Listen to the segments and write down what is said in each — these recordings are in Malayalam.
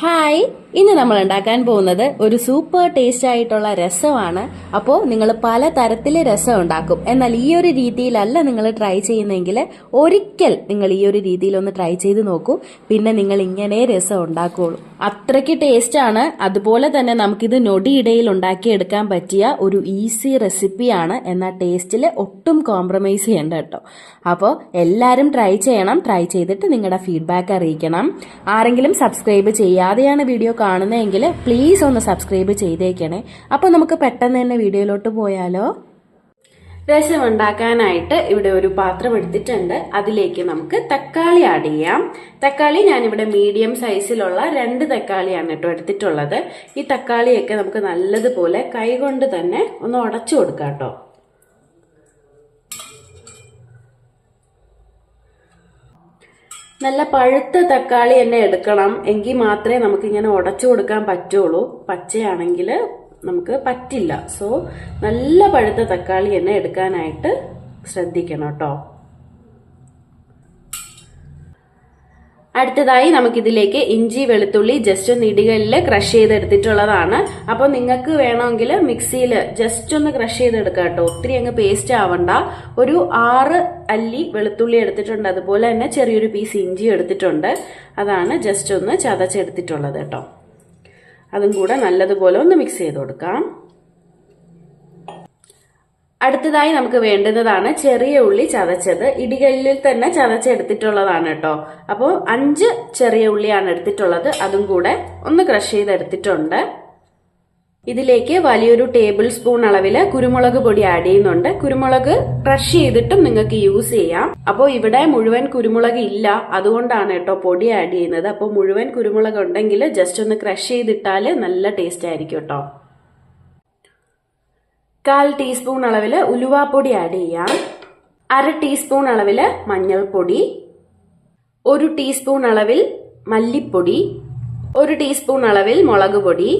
ഹായ്, ഇന്ന് നമ്മൾ ഉണ്ടാക്കാൻ പോകുന്നത് ഒരു സൂപ്പർ ടേസ്റ്റ് ആയിട്ടുള്ള രസമാണ്. അപ്പോൾ നിങ്ങൾ പല തരത്തിലെ രസം ഉണ്ടാക്കും. എന്നാൽ ഈ ഒരു രീതിയിലല്ല നിങ്ങൾ ട്രൈ ചെയ്യുന്നെങ്കിൽ ഒരിക്കൽ നിങ്ങൾ ഈ ഒരു രീതിയിൽ ഒന്ന് ട്രൈ ചെയ്ത് നോക്കൂ. പിന്നെ നിങ്ങൾ ഇങ്ങനെ രസം ഉണ്ടാക്കുള്ളൂ. അത്രയ്ക്ക് ടേസ്റ്റാണ്. അതുപോലെ തന്നെ നമുക്കിത് നൊടിയിടയിൽ ഉണ്ടാക്കിയെടുക്കാൻ പറ്റിയ ഒരു ഈസി റെസിപ്പിയാണ്. എന്നാൽ ടേസ്റ്റിൽ ഒട്ടും കോംപ്രമൈസ് ചെയ്യണ്ട കേട്ടോ. അപ്പോൾ എല്ലാവരും ട്രൈ ചെയ്യണം. ട്രൈ ചെയ്തിട്ട് നിങ്ങളുടെ ഫീഡ്ബാക്ക് അറിയിക്കണം. ആരെങ്കിലും സബ്സ്ക്രൈബ് ചെയ്യാതെയാണ് വീഡിയോ കാണുന്നതെങ്കിൽ പ്ലീസ് ഒന്ന് സബ്സ്ക്രൈബ് ചെയ്തേക്കണേ. അപ്പോൾ നമുക്ക് പെട്ടെന്ന് തന്നെ വീഡിയോയിലോട്ട് പോയാലോ. രസം ഉണ്ടാക്കാനായിട്ട് ഇവിടെ ഒരു പാത്രം എടുത്തിട്ടുണ്ട്. അതിലേക്ക് നമുക്ക് തക്കാളി ആഡ് ചെയ്യാം. തക്കാളി ഞാനിവിടെ മീഡിയം സൈസിലുള്ള 2 തക്കാളിയാണ് കേട്ടോ എടുത്തിട്ടുള്ളത്. ഈ തക്കാളിയൊക്കെ നമുക്ക് നല്ലതുപോലെ കൈകൊണ്ട് തന്നെ ഒന്ന് ഉടച്ചു കൊടുക്കാം കേട്ടോ. നല്ല പഴുത്ത തക്കാളി തന്നെ എടുക്കണം. എങ്കിൽ മാത്രമേ നമുക്ക് ഇങ്ങനെ ഉടച്ചു കൊടുക്കാൻ പറ്റുള്ളൂ. പച്ചയാണെങ്കിൽ നമുക്ക് പറ്റില്ല. സോ നല്ല പഴുത്ത തക്കാളി തന്നെ എടുക്കാനായിട്ട് ശ്രദ്ധിക്കണം കേട്ടോ. അടുത്തതായി നമുക്കിതിലേക്ക് ഇഞ്ചി വെളുത്തുള്ളി ജസ്റ്റ് ഒന്ന് ഇടികളിൽ ക്രഷ് ചെയ്തെടുത്തിട്ടുള്ളതാണ്. അപ്പോൾ നിങ്ങൾക്ക് വേണമെങ്കിൽ മിക്സിയിൽ ജസ്റ്റ് ഒന്ന് ക്രഷ് ചെയ്തെടുക്കാം കേട്ടോ. ഒത്തിരി അങ്ങ് പേസ്റ്റ് ആവണ്ട. ഒരു 6 അല്ലി വെളുത്തുള്ളി എടുത്തിട്ടുണ്ട്. അതുപോലെ തന്നെ ചെറിയൊരു പീസ് ഇഞ്ചി എടുത്തിട്ടുണ്ട്. അതാണ് ജസ്റ്റ് ഒന്ന് ചതച്ചെടുത്തിട്ടുള്ളത് കേട്ടോ. അതും കൂടെ നല്ലതുപോലെ ഒന്ന് മിക്സ് ചെയ്ത് കൊടുക്കാം. അടുത്തതായി നമുക്ക് വേണ്ടുന്നതാണ് ചെറിയ ഉള്ളി ചതച്ചത്. ഇടികല്ലിൽ തന്നെ ചതച്ചെടുത്തിട്ടുള്ളതാണ് കേട്ടോ. അപ്പോൾ 5 ചെറിയ ഉള്ളിയാണ് എടുത്തിട്ടുള്ളത്. അതും കൂടെ ഒന്ന് ക്രഷ് ചെയ്തെടുത്തിട്ടുണ്ട്. ഇതിലേക്ക് വലിയൊരു ടേബിൾ സ്പൂൺ അളവില് കുരുമുളക് പൊടി ആഡ് ചെയ്യുന്നുണ്ട്. കുരുമുളക് ക്രഷ് ചെയ്തിട്ടും നിങ്ങൾക്ക് യൂസ് ചെയ്യാം. അപ്പോൾ ഇവിടെ മുഴുവൻ കുരുമുളക് ഇല്ല, അതുകൊണ്ടാണ് കേട്ടോ പൊടി ആഡ് ചെയ്യുന്നത്. അപ്പോൾ മുഴുവൻ കുരുമുളക് ഉണ്ടെങ്കിൽ ജസ്റ്റ് ഒന്ന് ക്രഷ് ചെയ്തിട്ടാൽ നല്ല ടേസ്റ്റ് ആയിരിക്കും കേട്ടോ. 1/4 ടീസ്പൂൺ അളവില് ഉലുവാപ്പൊടി ആഡ് ചെയ്യാം. 1/2 ടീസ്പൂൺ അളവില് മഞ്ഞൾപ്പൊടി, 1 ടീസ്പൂൺ അളവിൽ മല്ലിപ്പൊടി, 1 ടീസ്പൂൺ അളവിൽ മുളക് പൊടി,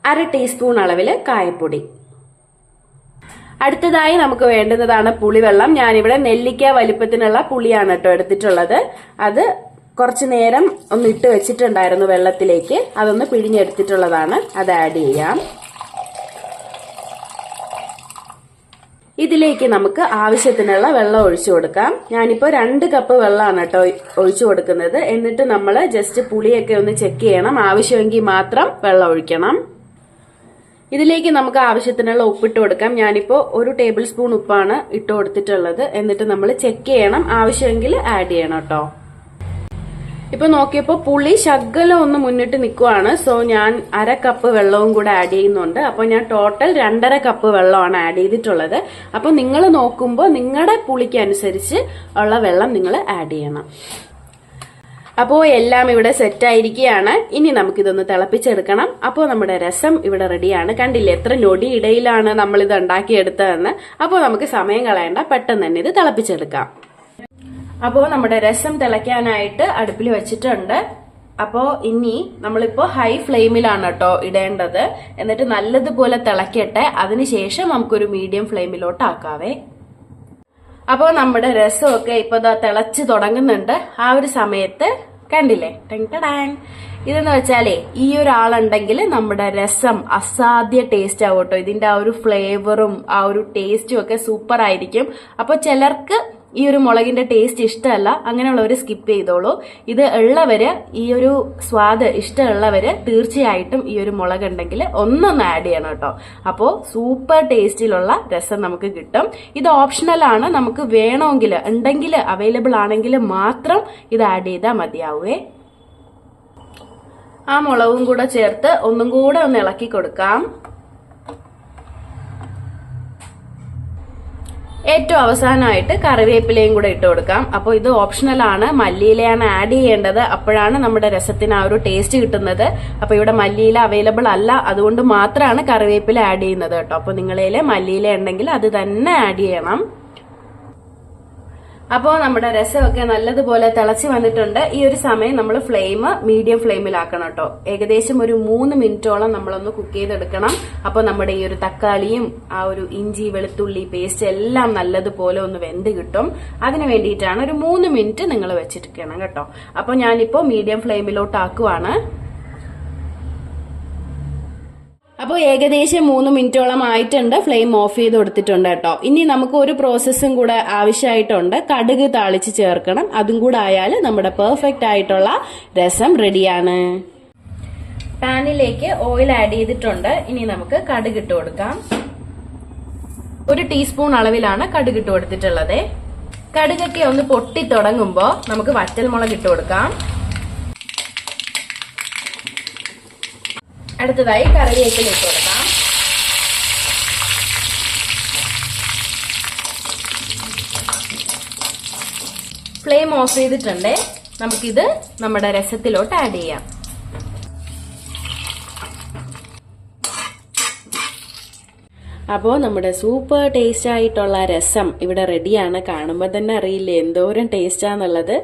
1/2 ടീസ്പൂൺ അളവില് കായപ്പൊടി. അടുത്തതായി നമുക്ക് വേണ്ടുന്നതാണ് പുളിവെള്ളം. ഞാനിവിടെ നെല്ലിക്ക വലിപ്പത്തിനുള്ള പുളിയാണ് കേട്ടോ എടുത്തിട്ടുള്ളത്. അത് കുറച്ചു നേരം ഒന്ന് ഇട്ട് വെച്ചിട്ടുണ്ടായിരുന്നു വെള്ളത്തിലേക്ക്. അതൊന്ന് പിഴിഞ്ഞെടുത്തിട്ടുള്ളതാണ്. അത് ആഡ് ചെയ്യാം. ഇതിലേക്ക് നമുക്ക് ആവശ്യത്തിനുള്ള വെള്ളം ഒഴിച്ചു കൊടുക്കാം. ഞാനിപ്പോ 2 കപ്പ് വെള്ളമാണ് കേട്ടോ ഒഴിച്ചു കൊടുക്കുന്നത്. എന്നിട്ട് നമ്മൾ ജസ്റ്റ് പുളിയൊക്കെ ഒന്ന് ചെക്ക് ചെയ്യണം. ആവശ്യമെങ്കിൽ മാത്രം വെള്ളം ഒഴിക്കണം. ഇതിലേക്ക് നമുക്ക് ആവശ്യത്തിനുള്ള ഉപ്പിട്ട് കൊടുക്കാം. ഞാനിപ്പോ 1 ടേബിൾ സ്പൂൺ ഉപ്പാണ് ഇട്ട് കൊടുത്തിട്ടുള്ളത്. എന്നിട്ട് നമ്മൾ ചെക്ക് ചെയ്യണം. ആവശ്യമെങ്കിൽ ആഡ് ചെയ്യണം കേട്ടോ. ഇപ്പൊ നോക്കിയപ്പോ പുളി ശകലം ഒന്ന് മുന്നിട്ട് നിൽക്കുവാണ്. സോ ഞാൻ 1/2 കപ്പ് വെള്ളവും കൂടെ ആഡ് ചെയ്യുന്നുണ്ട്. അപ്പൊ ഞാൻ ടോട്ടൽ 2.5 കപ്പ് വെള്ളമാണ് ആഡ് ചെയ്തിട്ടുള്ളത്. അപ്പൊ നിങ്ങൾ നോക്കുമ്പോൾ നിങ്ങളുടെ പുളിക്ക് അനുസരിച്ച് ഉള്ള വെള്ളം നിങ്ങൾ ആഡ് ചെയ്യണം. അപ്പോൾ എല്ലാം ഇവിടെ സെറ്റ് ആയിരിക്കുകയാണ്. ഇനി നമുക്കിതൊന്ന് തിളപ്പിച്ചെടുക്കണം. അപ്പോൾ നമ്മുടെ രസം ഇവിടെ റെഡിയാണ്. കണ്ടില്ലേ എത്ര നൊടി ഇടയിലാണ് നമ്മളിത് ഉണ്ടാക്കിയെടുത്തതെന്ന്. അപ്പോൾ നമുക്ക് സമയം കളയണ്ട, പെട്ടെന്ന് തന്നെ ഇത് തിളപ്പിച്ചെടുക്കാം. അപ്പോൾ നമ്മുടെ രസം തിളയ്ക്കാനായിട്ട് അടുപ്പിൽ വെച്ചിട്ടുണ്ട്. അപ്പോൾ ഇനി നമ്മളിപ്പോ ഹൈ ഫ്ലെയിമിലാണ് കേട്ടോ ഇടേണ്ടത്. എന്നിട്ട് നല്ലതുപോലെ തിളക്കട്ടെ. അതിനുശേഷം നമുക്കൊരു മീഡിയം ഫ്ലെയിമിലോട്ട് ആക്കാവേ. അപ്പോൾ നമ്മുടെ രസമൊക്കെ ഇപ്പൊ തിളച്ച് തുടങ്ങുന്നുണ്ട്. ആ ഒരു സമയത്ത് കണ്ടില്ലേ ടാങ്. ഇതെന്ന് വെച്ചാലേ ഈ ഒരാളുണ്ടെങ്കിൽ നമ്മുടെ രസം അസാധ്യ ടേസ്റ്റ് ആവും കേട്ടോ. ഇതിന്റെ ആ ഒരു ഫ്ലേവറും ആ ഒരു ടേസ്റ്റും ഒക്കെ സൂപ്പർ ആയിരിക്കും. അപ്പൊ ചിലർക്ക് ഈ ഒരു മുളകിന്റെ ടേസ്റ്റ് ഇഷ്ടമല്ല, അങ്ങനെയുള്ളവര് സ്കിപ്പ് ചെയ്തോളൂ. ഇത് ഉള്ളവര്, ഈ ഒരു സ്വാദ് ഇഷ്ടമുള്ളവര് തീർച്ചയായിട്ടും ഈ ഒരു മുളക് ഉണ്ടെങ്കിൽ ഒന്നൊന്ന് ആഡ് ചെയ്യണം കേട്ടോ. അപ്പോൾ സൂപ്പർ ടേസ്റ്റിലുള്ള രസം നമുക്ക് കിട്ടും. ഇത് ഓപ്ഷണൽ ആണ്. നമുക്ക് വേണമെങ്കിൽ ഉണ്ടെങ്കിൽ അവൈലബിൾ ആണെങ്കിൽ മാത്രം ഇത് ആഡ് ചെയ്താൽ മതിയാവേ. ആ മുളകും കൂടെ ചേർത്ത് ഒന്നും കൂടെ ഒന്ന് ഇളക്കി കൊടുക്കാം. ഏറ്റവും അവസാനമായിട്ട് കറിവേപ്പിലയും കൂടെ ഇട്ട് കൊടുക്കാം. അപ്പോൾ ഇത് ഓപ്ഷണൽ ആണ്. മല്ലിയിലയാണ് ആഡ് ചെയ്യേണ്ടത്. അപ്പോഴാണ് നമ്മുടെ രസത്തിന് ആ ഒരു ടേസ്റ്റ് കിട്ടുന്നത്. അപ്പൊ ഇവിടെ മല്ലിയില അവൈലബിൾ അല്ല, അതുകൊണ്ട് മാത്രമാണ് കറിവേപ്പില ആഡ് ചെയ്യുന്നത് കേട്ടോ. അപ്പൊ നിങ്ങളേല് മല്ലിയില ഉണ്ടെങ്കിൽ അത് തന്നെ ആഡ് ചെയ്യണം. അപ്പോൾ നമ്മുടെ രസമൊക്കെ നല്ലതുപോലെ തിളച്ച് വന്നിട്ടുണ്ട്. ഈ ഒരു സമയം നമ്മൾ ഫ്ലെയിം മീഡിയം ഫ്ലെയിമിലാക്കണം കേട്ടോ. ഏകദേശം ഒരു 3 മിനിറ്റോളം നമ്മളൊന്ന് കുക്ക് ചെയ്തെടുക്കണം. അപ്പോൾ നമ്മുടെ ഈ ഒരു തക്കാളിയും ആ ഒരു ഇഞ്ചി വെളുത്തുള്ളി പേസ്റ്റ് എല്ലാം നല്ലതുപോലെ ഒന്ന് വെന്ത് കിട്ടും. അതിന് വേണ്ടിയിട്ടാണ് ഒരു 3 മിനിറ്റ് നിങ്ങൾ വെച്ചിരിക്കണം കേട്ടോ. അപ്പോൾ ഞാനിപ്പോൾ മീഡിയം ഫ്ലെയിമിലോട്ട് ആക്കുവാണ്. അപ്പോൾ ഏകദേശം 3 മിനിറ്റോളം ആയിട്ടുണ്ട്. ഫ്ലെയിം ഓഫ് ചെയ്ത് കൊടുത്തിട്ടുണ്ട് കേട്ടോ. ഇനി നമുക്ക് ഒരു പ്രോസസ്സും കൂടെ ആവശ്യമായിട്ടുണ്ട്. കടുക് താളിച്ച് ചേർക്കണം. അതും കൂടെ ആയാൽ നമ്മുടെ പെർഫെക്റ്റ് ആയിട്ടുള്ള രസം റെഡിയാണ്. പാനിലേക്ക് ഓയിൽ ആഡ് ചെയ്തിട്ടുണ്ട്. ഇനി നമുക്ക് കടുക് ഇട്ട് കൊടുക്കാം. 1 ടീസ്പൂൺ അളവിലാണ് കടുക് ഇട്ട് കൊടുത്തിട്ടുള്ളത്. കടുകൊക്കെ ഒന്ന് പൊട്ടി തുടങ്ങുമ്പോൾ നമുക്ക് വറ്റൽമുളക് ഇട്ട് കൊടുക്കാം. അടുത്തതായി കറിവേപ്പില ഇട്ട് കൊടുക്കാം. ഫ്ലെയിം ഓഫ് ചെയ്തിട്ടുണ്ട്. നമുക്കിത് നമ്മുടെ രസത്തിലോട്ട് ആഡ് ചെയ്യാം. അപ്പോൾ നമ്മുടെ സൂപ്പർ ടേസ്റ്റ് ആയിട്ടുള്ള രസം ഇവിടെ റെഡിയാണ്. കാണുമ്പോൾ തന്നെ അറിയില്ലേ എന്തോരം ടേസ്റ്റാന്നുള്ളത്.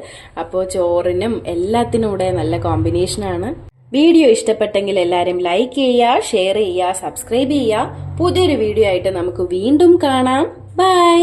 അപ്പോൾ ചോറിനും എല്ലാത്തിനും കൂടെ നല്ല കോമ്പിനേഷനാണ്. വീഡിയോ ഇഷ്ടപ്പെട്ടെങ്കിൽ എല്ലാവരും ലൈക്ക് ചെയ്യുക, ഷെയർ ചെയ്യുക, സബ്സ്ക്രൈബ് ചെയ്യുക. പുതിയൊരു വീഡിയോ ആയിട്ട് നമുക്ക് വീണ്ടും കാണാം. ബൈ.